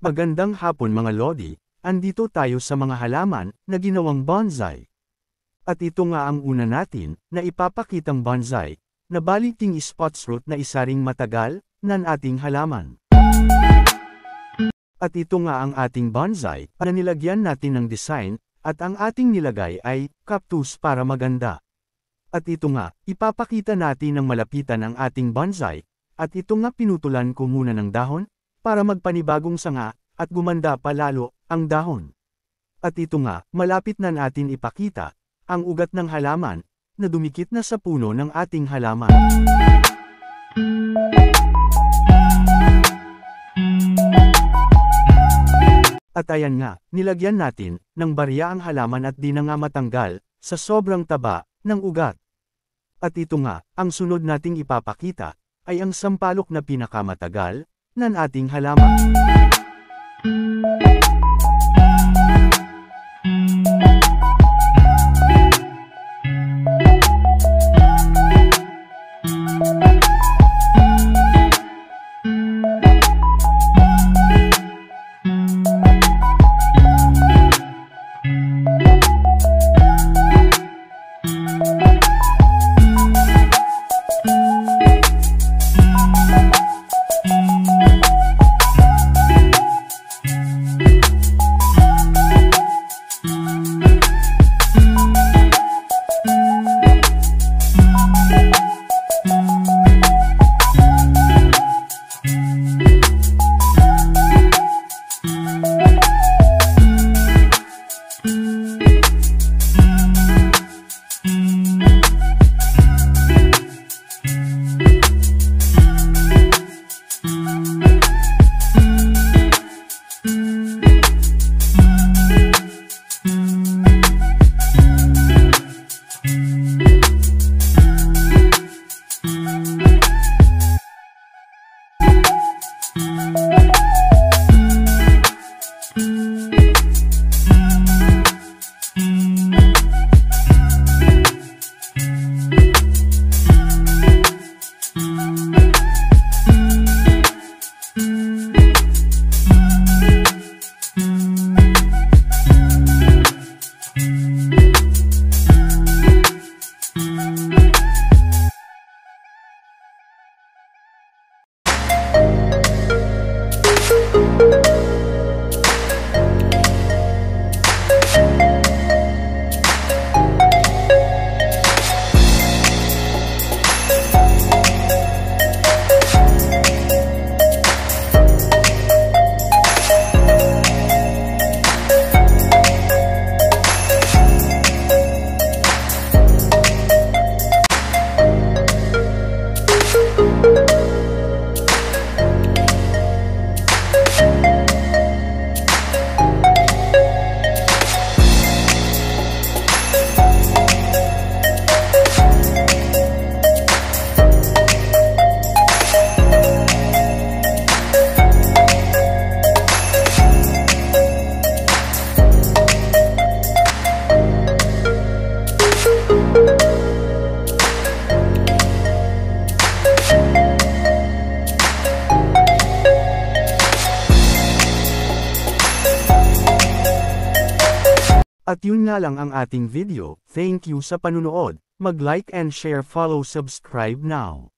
Magandang hapon mga Lodi, andito tayo sa mga halaman na ginawang bonsai. At ito nga ang una natin na ipapakitang bonsai, na baliting spots root na isa ring matagal ng ating halaman. At ito nga ang ating bonsai na nilagyan natin ng design, at ang ating nilagay ay cactus para maganda. At ito nga, ipapakita natin ng malapitan ang ating bonsai, at ito nga pinutulan ko muna ng dahon, para magpanibagong sanga, at gumanda pa lalo, ang dahon. At ito nga, malapit na natin ipakita, ang ugat ng halaman, na dumikit na sa puno ng ating halaman. At ayan nga, nilagyan natin, ng barya ang halaman at di na nga matanggal, sa sobrang taba, ng ugat. At ito nga, ang sunod nating ipapakita, ay ang sampalok na pinakamatagal, ng ating halaman. At yun nga lang ang ating video, thank you sa panunood, mag-like and share, follow, subscribe now.